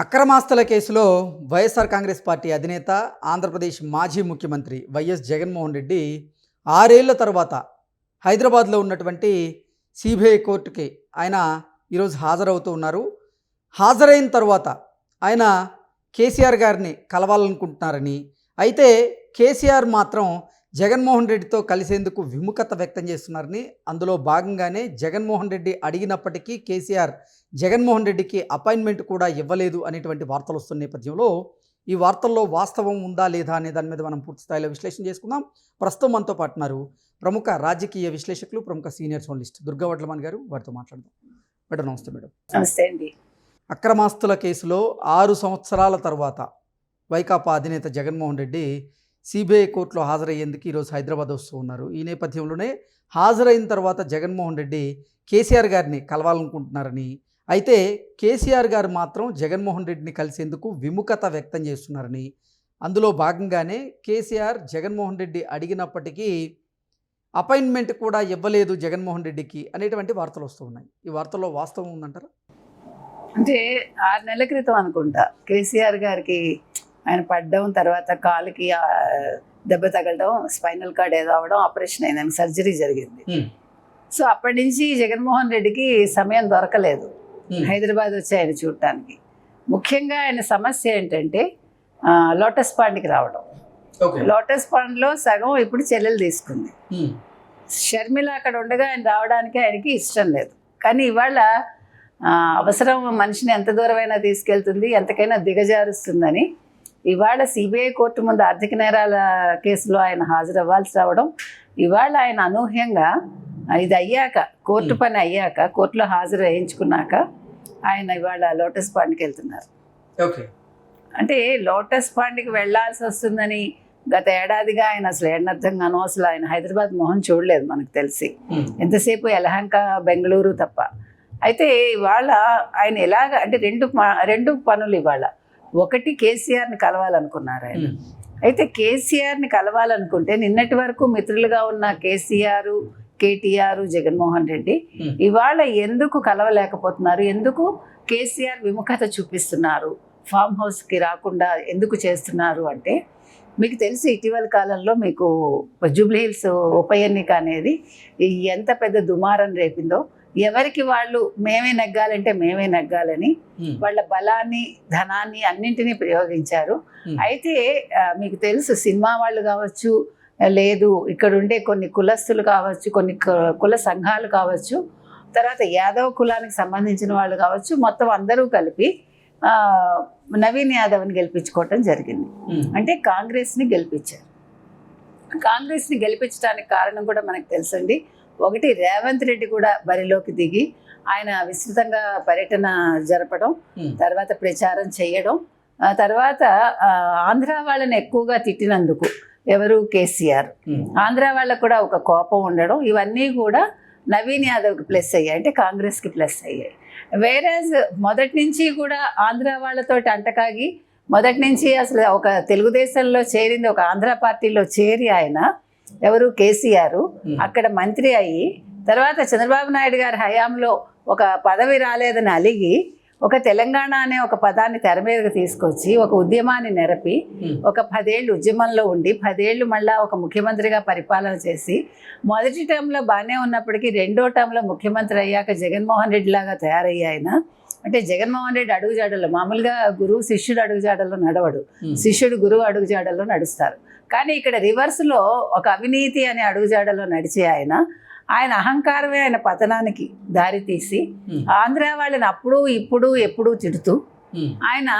అక్రమాస్తుల కేసులో వైఎస్ఆర్ కాంగ్రెస్ పార్టీ అధినేత ఆంధ్రప్రదేశ్ మాజీ ముఖ్యమంత్రి వైఎస్ జగన్మోహన్ రెడ్డి 6 ఏళ్ల తర్వాత హైదరాబాద్లో ఉన్నటువంటి సిబిఐ కోర్టుకి ఆయన ఈరోజు హాజరవుతూ ఉన్నారు. హాజరైన తర్వాత ఆయన కేసీఆర్ గారిని కలవాలనుకుంటున్నారని, అయితే కేసీఆర్ మాత్రం జగన్మోహన్ రెడ్డితో కలిసేందుకు విముఖత వ్యక్తం చేస్తున్నారని, అందులో భాగంగానే జగన్మోహన్ రెడ్డి అడిగినప్పటికీ కేసీఆర్ జగన్మోహన్ రెడ్డికి అపాయింట్మెంట్ కూడా ఇవ్వలేదు అనేటువంటి వార్తలు వస్తున్న నేపథ్యంలో ఈ వార్తల్లో వాస్తవం ఉందా లేదా అనే దాని మీద మనం పూర్తి స్థాయిలో విశ్లేషణ చేసుకుందాం. ప్రస్తుతం మనతో పాటు ఉన్నారు ప్రముఖ రాజకీయ విశ్లేషకులు, ప్రముఖ సీనియర్ జర్నలిస్ట్ దుర్గా వడ్లమన్ గారు. వారితో మాట్లాడదాం. మేడం నమస్తే. మేడం నమస్తే అండి. అక్రమాస్తుల కేసులో 6 సంవత్సరాల తర్వాత వైకాపా అధినేత జగన్మోహన్ రెడ్డి సిబిఐ కోర్టులో హాజరయ్యేందుకు ఈరోజు హైదరాబాద్ వస్తూ ఉన్నారు. ఈ నేపథ్యంలోనే హాజరైన తర్వాత జగన్మోహన్ రెడ్డి కేసీఆర్ గారిని కలవాలనుకుంటున్నారని, అయితే కేసీఆర్ గారు మాత్రం జగన్మోహన్ రెడ్డిని కలిసేందుకు విముఖత వ్యక్తం చేస్తున్నారని, అందులో భాగంగానే కేసీఆర్ జగన్మోహన్ రెడ్డి అడిగినప్పటికీ అపాయింట్మెంట్ కూడా ఇవ్వలేదు జగన్మోహన్ రెడ్డికి అనేటువంటి వార్తలు వస్తూ ఉన్నాయి. ఈ వార్తల్లో వాస్తవం ఉందంటారా? అంటే 6 నెలల క్రితం అనుకుంటా కేసీఆర్ గారికి ఆయన పడ్డం, తర్వాత కాలుకి దెబ్బ తగలడం, స్పైనల్ కార్డ్ ఏదో అవడం, ఆపరేషన్ అయింది, ఆయనకు సర్జరీ జరిగింది. సో అప్పటి నుంచి జగన్మోహన్ రెడ్డికి సమయం దొరకలేదు హైదరాబాద్ వచ్చి ఆయన చూడటానికి. ముఖ్యంగా ఆయన సమస్య ఏంటంటే లోటస్ పాండ్కి రావడం. లోటస్ పాండ్లో సగం ఇప్పుడు చెల్లెలు తీసుకుంది. షర్మిల అక్కడ ఉండగా ఆయన రావడానికి ఆయనకి ఇష్టం లేదు. కానీ ఇవాళ అవసరం మనిషిని ఎంత దూరమైనా తీసుకెళ్తుంది, ఎంతకైనా దిగజారుస్తుందని ఇవాళ సిబిఐ కోర్టు ముందు ఆర్థిక నేరాల కేసులో ఆయన హాజరవ్వాల్సి రావడం, ఇవాళ ఆయన అనూహ్యంగా ఇది అయ్యాక, కోర్టు పని అయ్యాక, కోర్టులో హాజరు వేయించుకున్నాక ఆయన ఇవాళ లోటస్ పాండ్కి వెళ్తున్నారు. అంటే లోటస్ పాండ్కి వెళ్లాల్సి వస్తుందని గత ఏడాదిగా ఆయన అసలు ఏడనర్థంగానో అసలు ఆయన హైదరాబాద్ మొహం చూడలేదు మనకు తెలిసి, ఎంతసేపు యలహంక, బెంగళూరు తప్ప. అయితే ఇవాళ ఆయన ఎలాగ అంటే రెండు పనులు ఇవాళ. ఒకటి, కేసీఆర్ని కలవాలనుకున్నారు ఆయన. అయితే కేసీఆర్ని కలవాలనుకుంటే నిన్నటి వరకు మిత్రులుగా ఉన్న కేసీఆర్, కేటీఆర్, జగన్మోహన్ రెడ్డి ఇవాళ ఎందుకు కలవలేకపోతున్నారు, ఎందుకు కేసీఆర్ విముఖత చూపిస్తున్నారు, ఫామ్ హౌస్కి రాకుండా ఎందుకు చేస్తున్నారు అంటే, మీకు తెలిసి ఇటీవల కాలంలో మీకు జూబ్లీహిల్స్ ఉప ఎన్నిక అనేది ఎంత పెద్ద దుమారం రేపిందో, ఎవరికి వాళ్ళు మేమే నెగ్గాలంటే మేమే నెగ్గాలని వాళ్ళ బలాన్ని, ధనాన్ని అన్నింటినీ ప్రయోగించారు. అయితే మీకు తెలుసు, సినిమా వాళ్ళు కావచ్చు, లేదు ఇక్కడ ఉండే కొన్ని కులస్తులు కావచ్చు, కొన్ని కుల సంఘాలు కావచ్చు, తర్వాత యాదవ్ కులానికి సంబంధించిన వాళ్ళు కావచ్చు, మొత్తం అందరూ కలిపి నవీన్ యాదవ్ని గెలిపించుకోవటం జరిగింది. అంటే కాంగ్రెస్ని గెలిపించారు. కాంగ్రెస్ని గెలిపించడానికి కారణం కూడా మనకు తెలుసండి. ఒకటి, రేవంత్ రెడ్డి కూడా బరిలోకి దిగి ఆయన విస్తృతంగా పర్యటన జరపడం, తర్వాత ప్రచారం చేయడం, తర్వాత ఆంధ్ర వాళ్ళని ఎక్కువగా తిట్టినందుకు ఎవరు, కేసీఆర్, ఆంధ్ర వాళ్ళకు కూడా ఒక కోపం ఉండడం, ఇవన్నీ కూడా నవీన్ యాదవ్కి ప్లస్ అయ్యాయి, అంటే కాంగ్రెస్కి ప్లస్ అయ్యాయి. వేరేజ్ మొదటి నుంచి కూడా ఆంధ్ర వాళ్ళతోటి అంటకాగి, మొదటి నుంచి అసలు ఒక తెలుగుదేశంలో చేరింది, ఒక ఆంధ్ర పార్టీలో చేరి ఆయన ఎవరు, కేసీఆర్ అక్కడ మంత్రి అయ్యి, తర్వాత చంద్రబాబు నాయుడు గారి హయాంలో ఒక పదవి రాలేదని అలిగి ఒక తెలంగాణ అనే ఒక పదాన్ని తెర మీదకి తీసుకొచ్చి ఒక ఉద్యమాన్ని నెరపి, ఒక 10 ఏళ్ళు ఉద్యమంలో ఉండి 10 ఏళ్ళు మళ్ళా ఒక ముఖ్యమంత్రిగా పరిపాలన చేసి, మొదటి టర్మ్లో బాగానే ఉన్నప్పటికీ రెండో టర్మ్లో ముఖ్యమంత్రి అయ్యాక జగన్మోహన్ రెడ్డి లాగా తయారయ్యి ఆయన. అంటే జగన్మోహన్ రెడ్డి అడుగుజాడల్లో, మామూలుగా గురువు శిష్యుడు అడుగుజాడల్లో నడవడు, శిష్యుడు గురువు అడుగుజాడల్లో నడుస్తారు. కానీ ఇక్కడ రివర్స్లో ఒక అవినీతి అనే అడుగుజాడల్లో నడిచే ఆయన అహంకారమే ఆయన పతనానికి దారితీసి, ఆంధ్ర వాళ్ళని అప్పుడు ఇప్పుడు ఎప్పుడూ తిడుతూ ఆయన,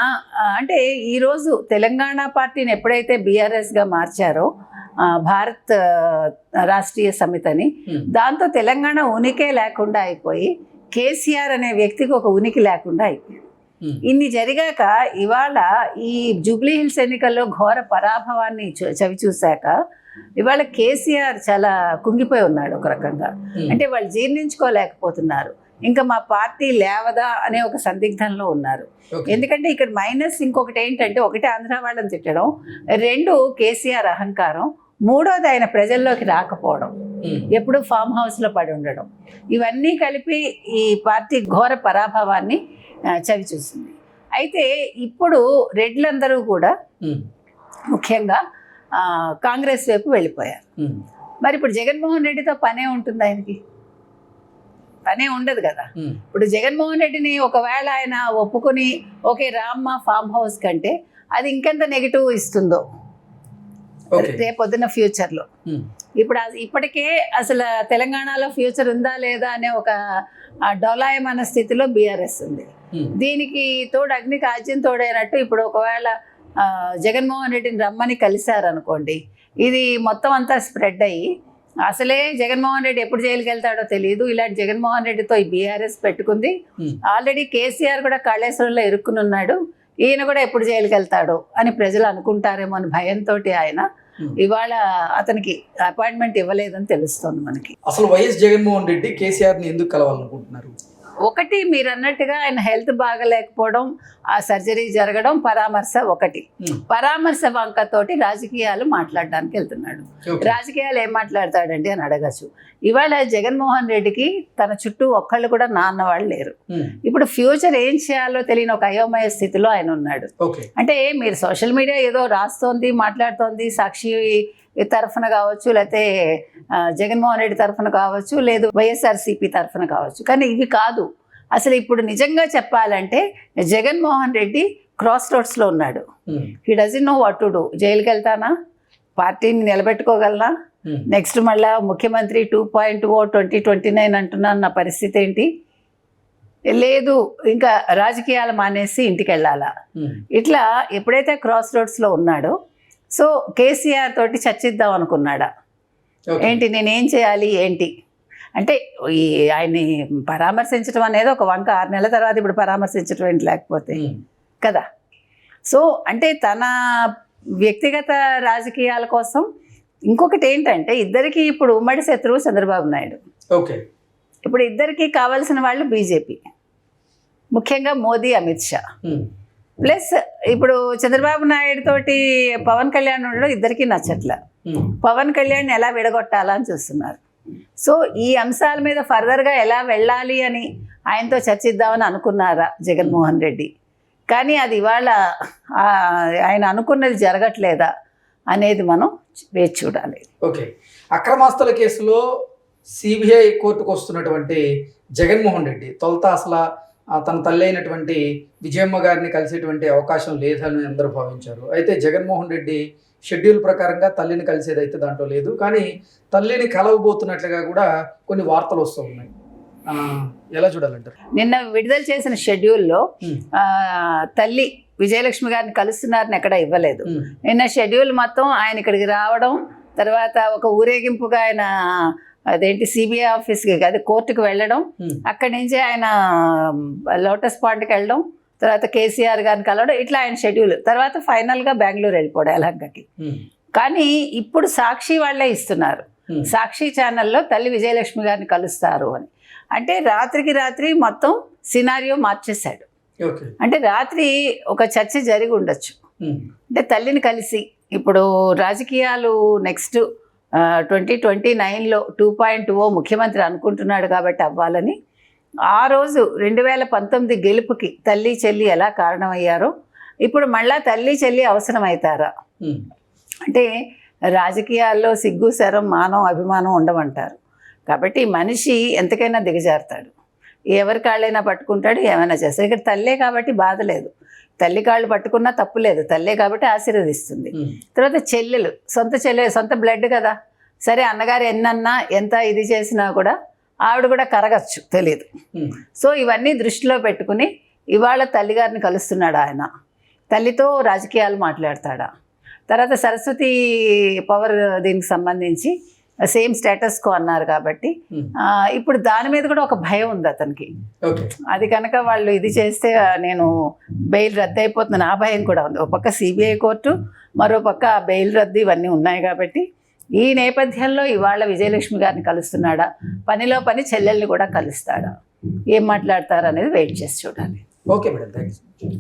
అంటే ఈరోజు తెలంగాణ పార్టీని ఎప్పుడైతే బీఆర్ఎస్గా మార్చారో, భారత్ రాష్ట్రీయ సమితిని, దాంతో తెలంగాణ ఉనికే లేకుండా అయిపోయి కేసీఆర్ అనే వ్యక్తికి ఒక ఉనికి లేకుండా అయిపోయింది. ఇన్ని జరిగాక ఇవాళ ఈ జూబ్లీహిల్స్ ఎన్నికల్లో ఘోర పరాభవాన్ని చవి చూశాక ఇవాళ కేసీఆర్ చాలా కుంగిపోయి ఉన్నాడు ఒక రకంగా. అంటే వాళ్ళు జీర్ణించుకోలేకపోతున్నారు, ఇంకా మా పార్టీ లేవదా అనే ఒక సందిగ్ధంలో ఉన్నారు. ఎందుకంటే ఇక్కడ మైనస్ ఇంకొకటి ఏంటంటే, ఒకటి ఆంధ్ర వాళ్ళని తిట్టడం, 2 కేసీఆర్ అహంకారం, 3వది ఆయన ప్రజల్లోకి రాకపోవడం, ఎప్పుడు ఫామ్ హౌస్లో పడి ఉండడం, ఇవన్నీ కలిపి ఈ పార్టీ ఘోర పరాభవాన్ని చవి చూసింది. అయితే ఇప్పుడు రెడ్లందరూ కూడా ముఖ్యంగా కాంగ్రెస్ వైపు వెళ్ళిపోయారు. మరి ఇప్పుడు జగన్మోహన్ రెడ్డితో పనే ఉంటుంది ఆయనకి? పనే ఉండదు కదా. ఇప్పుడు జగన్మోహన్ రెడ్డిని ఒకవేళ ఆయన ఒప్పుకొని ఓకే రామ్మ ఫామ్ హౌస్ కంటే అది ఇంకెంత నెగిటివ్ ఇస్తుందో రేపొద్దున ఫ్యూచర్లో. ఇప్పుడు ఇప్పటికే అసలు తెలంగాణలో ఫ్యూచర్ ఉందా లేదా అనే ఒక డొలాయమైన స్థితిలో బీఆర్ఎస్ ఉంది. దీనికి తోడు అగ్ని కాజ్యం తోడైనట్టు ఇప్పుడు ఒకవేళ జగన్మోహన్ రెడ్డిని రమ్మని కలిశారనుకోండి, ఇది మొత్తం అంతా స్ప్రెడ్ అయ్యి అసలే జగన్మోహన్ రెడ్డి ఎప్పుడు జైలుకి వెళ్తాడో తెలియదు. ఇలాంటి జగన్మోహన్ రెడ్డితో ఈ బీఆర్ఎస్ పెట్టుకుంది. ఆల్రెడీ కేసీఆర్ కూడా కాళేశ్వరంలో ఇరుక్కుని ఉన్నాడు, ఈయన కూడా ఎప్పుడు జైలుకి వెళ్తాడో అని ప్రజలు అనుకుంటారేమో అని భయంతో ఆయన ఇవాళ అతనికి అపాయింట్మెంట్ ఇవ్వలేదని తెలుస్తోంది మనకి. అసలు వైఎస్ జగన్మోహన్ రెడ్డి కేసీఆర్ని ఎందుకు కలవాలనుకుంటున్నారు? ఒకటి మీరు అన్నట్టుగా ఆయన హెల్త్ బాగలేకపోవడం, ఆ సర్జరీ జరగడం, పరామర్శ ఒకటి. పరామర్శ వంకతోటి రాజకీయాలు మాట్లాడడానికి వెళ్తున్నాడు. రాజకీయాలు ఏం మాట్లాడతాడండి అని అడగచ్చు. ఇవాళ జగన్మోహన్ రెడ్డికి తన చుట్టూ ఒక్కళ్ళు కూడా నాన్న వాళ్ళు లేరు. ఇప్పుడు ఫ్యూచర్ ఏం చేయాలో తెలియని ఒక అయోమయ స్థితిలో ఆయన ఉన్నాడు. అంటే మీరు సోషల్ మీడియా ఏదో రాస్తోంది, మాట్లాడుతోంది, సాక్షి తరఫున కావచ్చు, లేకపోతే జగన్మోహన్ రెడ్డి తరఫున కావచ్చు, లేదు వైఎస్ఆర్సీపీ తరఫున కావచ్చు, కానీ ఇవి కాదు. అసలు ఇప్పుడు నిజంగా చెప్పాలంటే జగన్మోహన్ రెడ్డి క్రాస్ రోడ్స్లో ఉన్నాడు. He doesn't know what to do. జైలుకి వెళ్తానా, పార్టీని నిలబెట్టుకోగలనా, నెక్స్ట్ మళ్ళా ముఖ్యమంత్రి 2.0 2029 అంటున్నాను, నా పరిస్థితి ఏంటి, లేదు ఇంకా రాజకీయాలు మానేసి ఇంటికి వెళ్ళాలా, ఇట్లా ఎప్పుడైతే క్రాస్ రోడ్స్లో ఉన్నాడో సో కేసీఆర్ తోటి చర్చిద్దాం అనుకున్నాడా, ఏంటి నేనేం చేయాలి ఏంటి అంటే ఈ ఆయన్ని పరామర్శించడం అనేది ఒక వంక. 6 నెలల తర్వాత ఇప్పుడు పరామర్శించడం ఏంటి లేకపోతే కదా. సో అంటే తన వ్యక్తిగత రాజకీయాల కోసం. ఇంకొకటి ఏంటంటే ఇద్దరికి ఇప్పుడు ఉమ్మడి శత్రువు చంద్రబాబు నాయుడు. ఇప్పుడు ఇద్దరికి కావాల్సిన వాళ్ళు బీజేపీ, ముఖ్యంగా మోదీ, అమిత్ షా. ప్లస్ ఇప్పుడు చంద్రబాబు నాయుడు తోటి పవన్ కళ్యాణ్ ఉండడం ఇద్దరికి నచ్చట్ల. పవన్ కళ్యాణ్ ఎలా విడగొట్టాలని చూస్తున్నారు. సో ఈ అంశాల మీద ఫర్దర్గా ఎలా వెళ్ళాలి అని ఆయనతో చర్చిద్దామని అనుకున్నారా జగన్మోహన్ రెడ్డి, కానీ అది ఇవాళ ఆయన అనుకున్నది జరగట్లేదా అనేది మనం వేచి చూడాలి. ఓకే, అక్రమాస్తుల కేసులో సిబిఐ కోర్టుకు వస్తున్నటువంటి జగన్మోహన్ రెడ్డి తొలుత అసలు తన తల్లి అయినటువంటి విజయమ్మ గారిని కలిసేటువంటి అవకాశం లేదని అందరూ భావించారు. అయితే జగన్మోహన్ రెడ్డి షెడ్యూల్ ప్రకారంగా తల్లిని కలిసేదైతే దాంట్లో లేదు, కానీ తల్లిని కలవబోతున్నట్లుగా కూడా కొన్ని వార్తలు వస్తూ ఉన్నాయి. ఎలా చూడాలంటారు? నిన్న విడుదల చేసిన షెడ్యూల్లో తల్లి విజయలక్ష్మి గారిని కలుస్తున్నారని ఎక్కడ ఇవ్వలేదు. నిన్న షెడ్యూల్ మొత్తం ఆయన ఇక్కడికి రావడం, తర్వాత ఒక ఊరేగింపుగా ఆయన అదేంటి సిబిఐ ఆఫీస్కి అది కోర్టుకు వెళ్ళడం, అక్కడి నుంచి ఆయన లోటస్ పాండ్కి వెళ్ళడం, తర్వాత కేసీఆర్ గారిని కలవడం, ఇట్లా ఆయన షెడ్యూల్. తర్వాత ఫైనల్గా బెంగళూరు వెళ్ళిపోవడం యలహంకకి. కానీ ఇప్పుడు సాక్షి వాళ్ళే ఇస్తున్నారు, సాక్షి ఛానల్లో తల్లి విజయలక్ష్మి గారిని కలుస్తారు అని. అంటే రాత్రికి రాత్రి మొత్తం సినారియో మార్చేశాడు. అంటే రాత్రి ఒక చర్చ జరిగి ఉండొచ్చు. అంటే తల్లిని కలిసి ఇప్పుడు రాజకీయాలు నెక్స్ట్ 2029లో 2.0 ముఖ్యమంత్రి అనుకుంటున్నాడు కాబట్టి అవ్వాలని, ఆ రోజు 2019 గెలుపుకి తల్లి చెల్లి ఎలా కారణమయ్యారో ఇప్పుడు మళ్ళా తల్లి చెల్లి అవసరమవుతారా అంటే రాజకీయాల్లో సిగ్గు శరం మానం అభిమానం ఉండమంటారు. కాబట్టి మనిషి ఎంతకైనా దిగజారుతాడు, ఎవరి కాళ్ళైనా పట్టుకుంటాడు, ఏమైనా చేస్తాడు. ఇక్కడ తల్లే కాబట్టి బాధ లేదు, తల్లి కాళ్ళు పట్టుకున్నా తప్పు లేదు, తల్లే కాబట్టి ఆశీర్వదిస్తుంది. తర్వాత చెల్లెలు, సొంత బ్లడ్ కదా, సరే అన్నగారు ఎన్నన్నా ఎంత ఇది చేసినా కూడా ఆవిడ కూడా కరగచ్చు, తెలియదు. సో ఇవన్నీ దృష్టిలో పెట్టుకుని ఇవాళ తల్లిగారిని కలుస్తున్నాడు ఆయన. తల్లితో రాజకీయాలు మాట్లాడతాడా, తర్వాత సరస్వతి పవర్ దీనికి సంబంధించి సేమ్ స్టేటస్ కో అన్నారు కాబట్టి ఇప్పుడు దాని మీద కూడా ఒక భయం ఉంది అతనికి. అది కనుక వాళ్ళు ఇది చేస్తే నేను బెయిల్ రద్దు అయిపోతుంది, నా భయం కూడా ఉంది. ఒక పక్క సిబిఐ కోర్టు, మరో పక్క బెయిల్ రద్దు, ఇవన్నీ ఉన్నాయి కాబట్టి ఈ నేపథ్యంలో ఇవాళ విజయలక్ష్మి గారిని కలుస్తున్నాడా, పనిలో పని చెల్లెల్ని కూడా కలుస్తాడా, ఏం మాట్లాడతారు అనేది వెయిట్ చేసి చూడాలి. Okay madam, thank you.